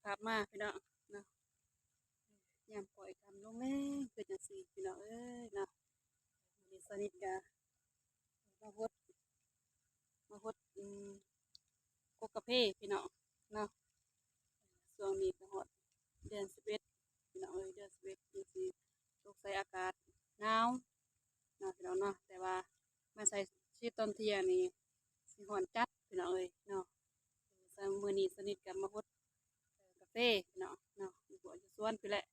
ขับมาพี่น้องเนาะยามปล่อยคำลงแรงคือจังซี่พี่น้องเอ้ยเนาะมีสนิทกะมาฮดกกกระเพพี่น้องเนาะช่วงนี้ก็ฮอดเดือน11พี่น้องเอ้ยเดือน11จังซี่ตกใส่อากาศหนาวเนาะพี่น้องเนาะแต่ว่ามาใส่ชีวิตตอนเที่ยงนี่สิร้อนจัดพี่น้องเอ้ยเนาะมื้อนี้สนิทกันมาฮดกาแฟพี่น้องเนาะอยู่หัวอยู่สวนพี่แหละ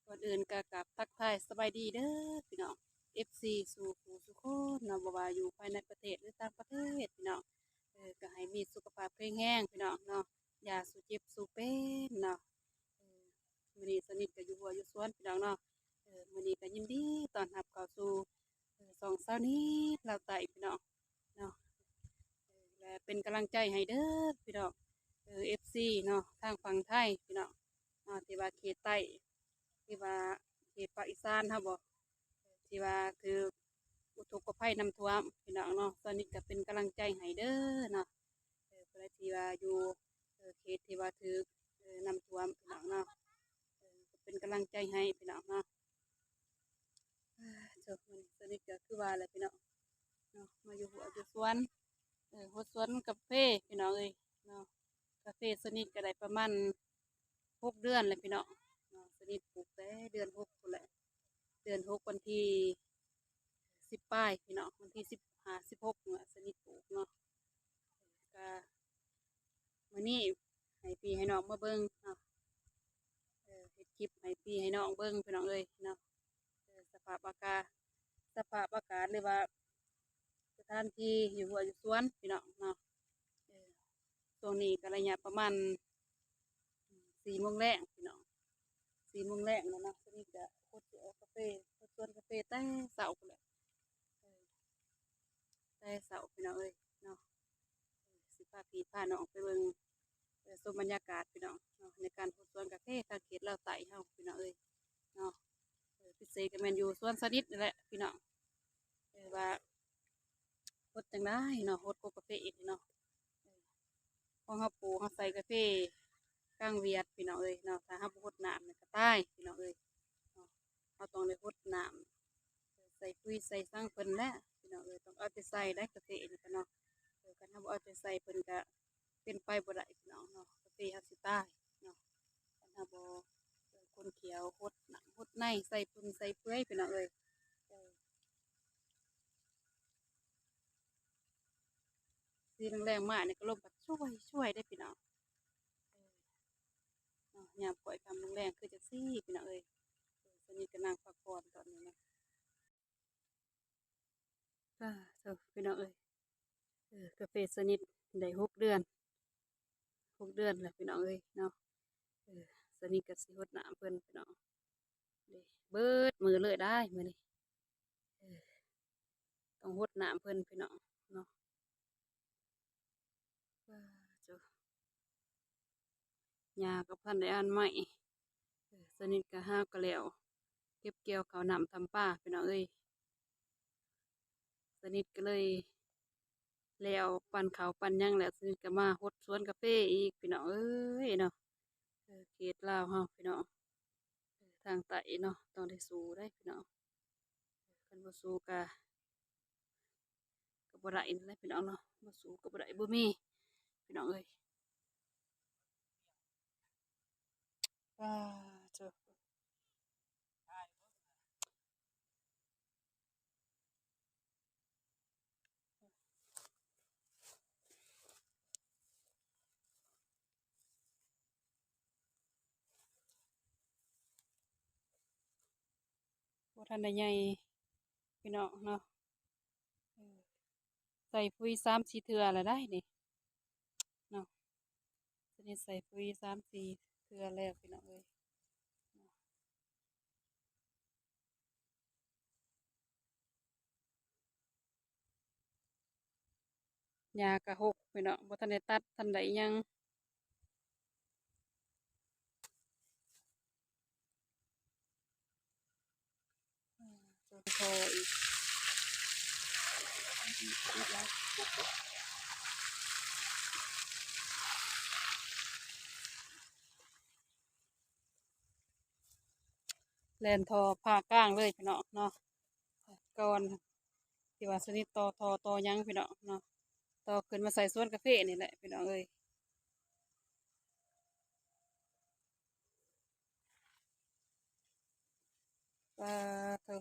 ก่อนอื่นก็กลับทักทายสบายดีเด้อพี่น้อง FC สู่ผู้สุขคนเนาะบ่ว่าอยู่ภายในประเทศหรือต่างประเทศพี่น้องก็ให้มีสุขภาพแข็งแรงพี่น้องเนาะอย่าสู่เจ็บสู่เป็นเนาะมื้อนี้สนิทก็อยู่หัวอยู่สวนพี่น้องเนาะมื้อนี้ก็ยินดีต้อนรับเข้าสู่สองสาวนี้เราไต่พี่น้องเนาะและเป็นกำลังใจให้เด้อพี่น้องFC เนาะทางฝั่งไทยพี่น้องที่ว่าเขตใต้ ที่ว่าเขตภาคอีสานเขาบอกที่ว่าคืออุทกภัยน้ำท่วมพี่น้องเนาะตอนนี้ก็เป็นกำลังใจให้เด้อเนาะเพื่อที่ว่าอยู่เขตที่ว่าถือน้ำท่วมพี่น้องเนาะก็เป็นกำลังใจให้พี่น้องเนาะจบมันตอนนี้ก็คือว่าอะไรพี่น้องเนาะมาอยู่หัวอยู่สวนหัวสวนกาแฟพี่น้องเอ้ยเนาะกาแฟสนิทก็ได้ประมาณ6 เดือนเลยพี่น้องสนิทปลูกแต่เดือน6คนแหละเดือน6วันที่10 ปลายพี่น้องวันที่15 16เนี่ยสนิทปลูกเนาะก็มื้อนี้ให้พี่ให้น้องมาเบิ่งเนาะเฮ็ดคลิปให้พี่ให้น้องเบิ่งพี่น้องเอ้ยเนาะสภาพอากาศหรือว่าสถานที่อยู่หัวอยู่สวนพี่น้องเนาะช่วงนี้ก็ระยะประมาณ4 โมงแรงพี่น้อง4 โมงแรงแล้วเนาะสนิทก็โคตรสิออกกาแฟโคตรสวนกาแฟแต่เช้าพุ่นแหละ แต่เสาพี่น้องเอ้ยเนาะสิพาพี่พาน้องไปเบิ่งชมบรรยากาศพี่น้องเนาะในการพดสวนกาแฟทางเขตลาวใต้เฮาพี่น้องเอ้ยเนาะพิเศษก็แม่นอยู่สวนสาธิตนี่แหละพี่น้องว่าฮดจังได้เนาะฮดกกาแฟอีกเนาะพอเฮาปลูกเฮาใส่กาแฟกลางเวียดพี่น้องเอ้ยเนาะถ้าเฮาบ่ฮดน้ำนี่ก็ตายพี่น้องเอ้ยเนาะเฮาต้องได้ฮดน้ำใส่ปุ๋ยใส่สร้างเพิ่นแหละพี่น้องเอ้ยต้องเอาใจใส่ได้กาแฟนี่ก็เนาะ กันทำเอาใจใส่เพิ่นก็เป็นไปบ่ได้พี่น้องเนาะกาแฟเฮาสิตายเนาะกันทำบ่คนเขียวหดหนังหดในใส่ปุ่นใส่เปื่อยพี่น้องเอ้ยเออสีแรงๆมาเนี่ยก็ลมพัดช่วยได้พี่น้องเนาะยามปล่อยคำแรงๆคือจังซี่พี่น้องเอ้ยสนิทก็นั่งพักผ่อนตอนนี้นะเจ้าพี่น้องเอ้ยกาแฟสนิทได้6 เดือนแล้วพี่น้องเอ้ยเนาะเออสนิทก็สิรดน้ำเพิ่นพี่น้องเด้เบิดมือเลยได้มื้อนี้เออต้องรดน้ำเพิ่นพี่น้องเนาะเจ้าหญ้าก็พันธุ์ได้อันใหม่สนิทก็หาก็แล้วเก็บเกี่ยวข้าวหนำทำป่าพี่น้องเอ้ยสนิทก็เลยแล้วปั่นข้าวปั่นหยังแล้วสนิทก็มาฮดสวนกาแฟอีกพี่น้องเอ้ยเนาะเขตลาวเฮาพี่น้องทางใต้เนาะต้องได้สู้ได้พี่น้องคันบ่สู้ก็บ่ได้นั่นแหละพี่น้องเนาะบ่สู้ก็บ่ได้บ่มีพี่น้องเอ้ยเจ้าบ่ทันได้ใหญ่พี่น้องเนาะเออใส่ปุ๋ย3-4เทื่อแล้วได้นี่เนาะสนิทใส่ปุ๋ย3-4เทื่อแล้วพี่น้องเอ้ยหญ้าก็หกพี่น้องบ่ทันได้ตัดทันได้หยังเจ้าพออีกอีกแล้ว แลนทอผ้าก้างเลยพี่น้องเนาะก่อนที่ว่าสนิทต่อยังพี่น้องเนาะต่อขึ้นมาใส่สวนกาแฟนี่แหละพี่น้องเอ้ยว่าเธอ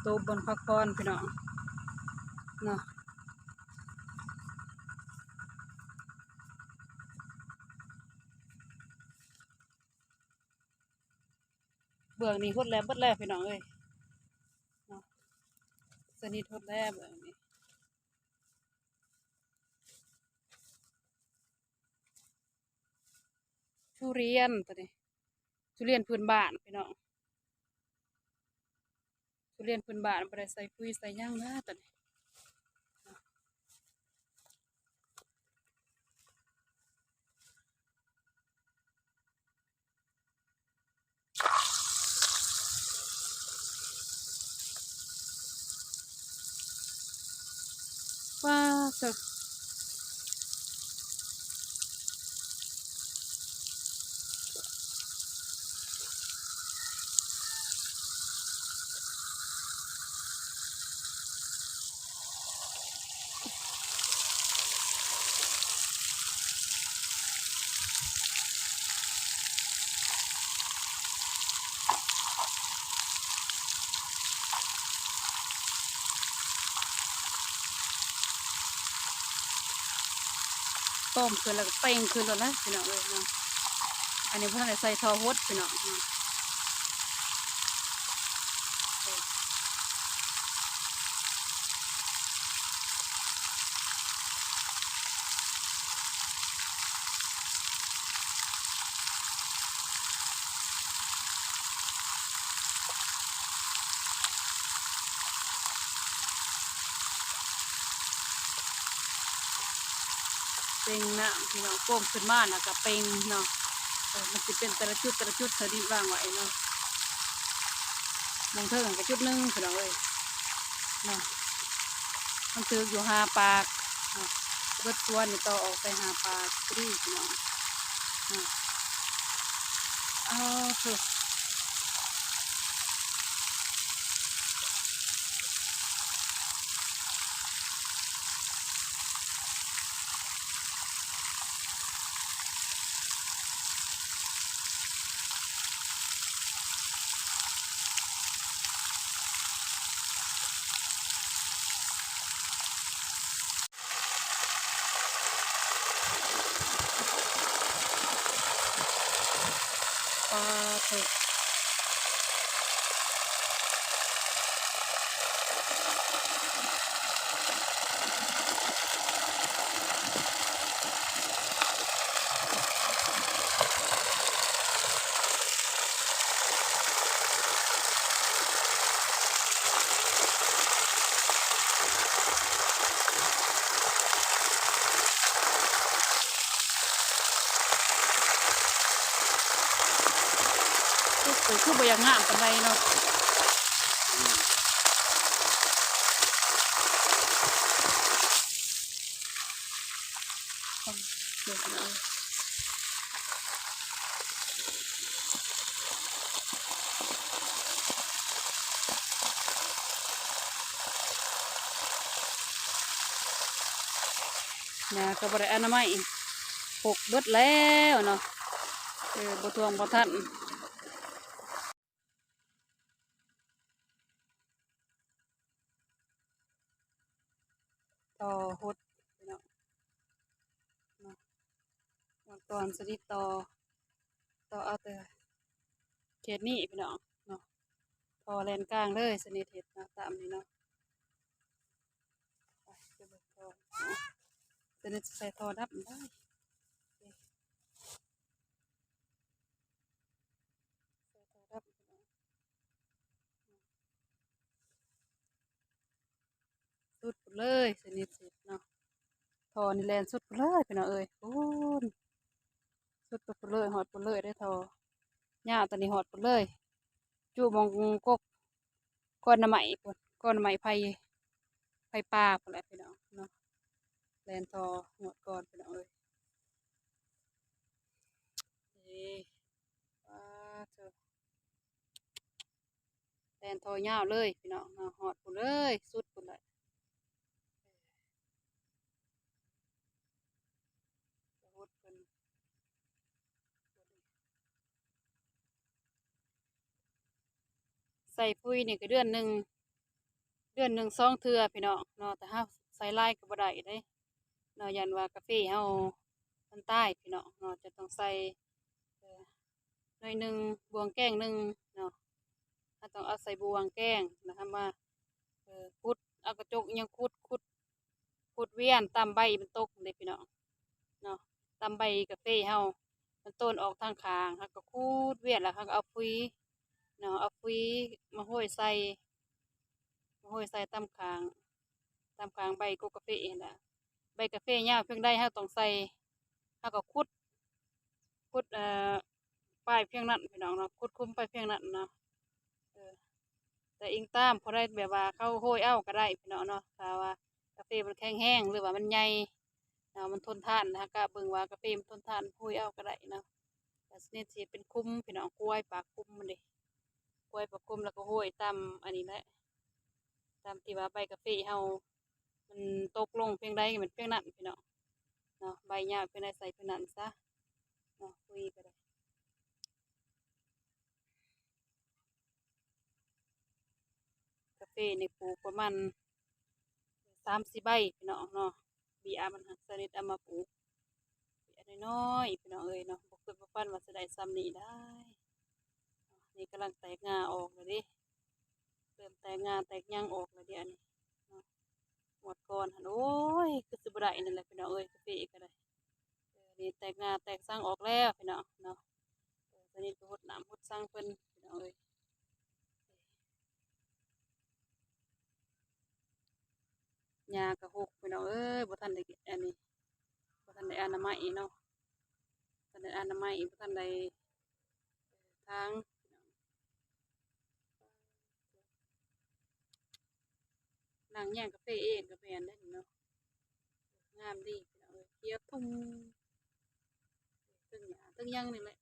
โตบนพักผ่อนพี่น้องเนาะเบื้องนี้หดแล้วเบิดแล้วพี่น้องเอ้ยเนาะสนิทหดแล้วเบื้องนี้ทุเรียนตัวนี้ทุเรียนพื้นบ้านพี่น้องทุเรียนพื้นบ้านบ่ได้ใส่ปุ๋ยใส่หยังนะตัวนี้ว่าเธอต้มขึ้นแล้วก็เป่งขึ้นแล้วนะพี่น้องเอ้ยเนาะอันนี้เพิ่นได้ใส่ทอหดพี่น้องเนาะเป่งน้ำพี่น้องโป่งขึ้นมาน่ะก็เป่งเนาะมันสิเป็นแต่ละจุดเธอดีวางไว้เนาะมองเทิงก็จุดหนึงพี่น้องเอ้ยเนาะมันถืออยู่5 ปากเนาะเบิดตัวนี่ต่อออกไป5 ปากพอดีพี่น้องเนาะเอาเถอะปลาเถอะคือบ่อย่างงามปานใดเนาะเดี๋ยวพี่น้องนะก็บ่ได้อนามัยปกเบิดแล้วเนาะบ่ทวงบ่ทันต่อหดพี่น้องเนาะ ตอนสนิทต่อเอาแต่เขตนี้พี่น้องเนาะทอแลนกลางเลยสนิทเห็ดนะตามนี้เนาะไปเบิ่งทอเนาะสนิทใส่ทอดับได้ใส่ทอดับพี่น้องสุดเลยสนิทเสร็จเนาะทอนี่แลนสุดเลยพี่น้องเอ้ยโอ้ยสุดไปเลยหอดไปเลยได้ทอหญ้าตอนนี้หอดไปเลยจู่มองกกก้อนน้ำไหมปุ่นก้อนน้ำไหมไผ่ปลาปุ่นแหละพี่น้องเนาะแลนทอหมดก่อนพี่น้องเอ้ยนี่ว้าเถอะแลนทอยาวเลยพี่น้องเนาะหอดปุ่นเลยสุดปุ่นเลยหดเพิ่นใส่ปุ๋ยนี่ก็เดือนหนึ่งสองเทื่อพี่น้องเนาะแต่ถ้าใส่ลายก็บ่ได้เด้เนาะยันว่ากาแฟเฮามันตายพี่น้องเนาะจะต้องใส่เอ่อหน่อยหนึ่งบวงแกงหนึ่งเนาะถ้าต้องเอาใส่บวงแกงนะคะมาขุดเอากระจกอิหยังขุดเวียนตามใบมันตกเลยพี่น้องเนาะตามใบกาแฟเฮามันต้นออกทางข้างเฮาก็ขุดเวียนแล้วเฮาก็เอาปุ๋ยเนาะเอาปุ๋ยมาโรยใส่ ห้อยใส่ตามคางใบกกกาแฟนี่ล่ะใบกาแฟยาวเพียงใดเราต้องใส่เราก็ขุดปลายเพียงนั้นพี่น้องเนาะขุดคุมไปเพียงนั้นเนาะเออแต่อิงตามพอได้แบบว่าเขาโห้ยเอาก็ได้พี่น้องเนาะถ้าว่ากาแฟมันแข็งแห้งหรือว่ามันใหญ่เนาะมันทนทานนะก็เบิ่งว่ากาแฟมันทนทานโห้ยเอาก็ได้เนาะแต่ชนิดที่เป็นคุ้มพี่น้องกล้วยปากคุ้มมันดิกล้วยปากคุ้มแล้วก็โห้ยตามอันนี้แหละตามที่ว่าใบกาแฟเฮา มันตกลงเพียงใดมันเพียงนั้นพี่น้องเนาะใบหญ้าเพียงใดใส่เพียงนั้นซะเนาะคุยก็ได้กาแฟนี่ปลูกประมาณ30 ใบพี่น้องเนาะบีอามันหักสนิทเอามาปลูกบีอาน้อยๆพี่น้องเอ้ยเนาะบ่คิดบ่ฝันว่าสิได้ซ้ำนี้ได้นี่กำลังแตกงาออกเลยดิเริ่มแตกงาแตกหยังออกแล้วเดี๋ยวนี้เนาะหมดก่อนหั่นโอ้ยคือสิบ่ได้นั่นแหละพี่น้องเอ้ยกาแฟก็ได้นี่แตกงาแตกสั่งออกแล้วพี่น้องเนาะสนิทก็หดน้ำหดสั่งเพิ่นพี่น้องเอ้ย ยากระหกพี่น้องเอ้ยบ่ทันได้อันนี้บ่ทันได้อนามัยเนาะบ่ทันได้อนามัยบ่ทันได้ทางนั่งแย่งกาแฟเองก็แม่นได้เนาะงามดีพี่น้องเอ้ยเขียวทุ่งตึ้งหญ้าตึ้งหยังนี่แหละ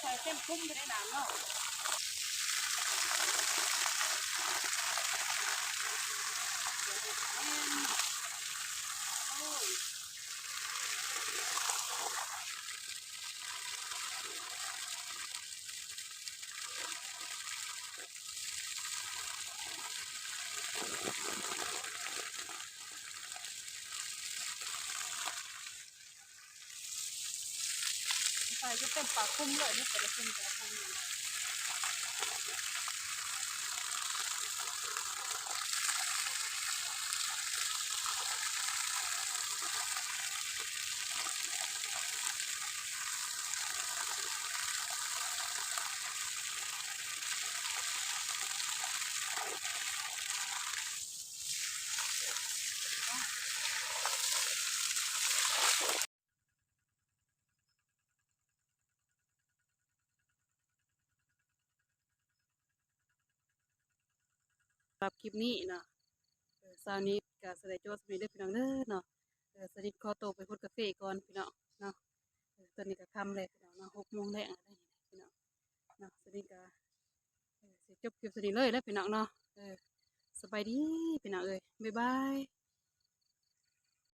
ใส่เต็มคุ้มไปได้น้ำเนาะแม่นโอ้ยใส่จะเต็มปากคุ้มเลยนี่แต่ละคุ้มแต่ละคุ้มนี่สำหรับคลิปนี้เนาะเช้านี้ก็สิได้โจทย์สำเร็จเด้อพี่น้องเด้อเนาะสนิทขอตัวไปพดกาแฟก่อนพี่น้องเนาะตอนนี้ก็ค่ำแล้วพี่น้องเนาะ6 โมงแล้วได้พี่น้องเนาะสนิทก็ สิ จบคลิปสนี้เลยแล้วพี่น้องเนาะสบายดีพี่น้องเอ้ยบ๊ายบาย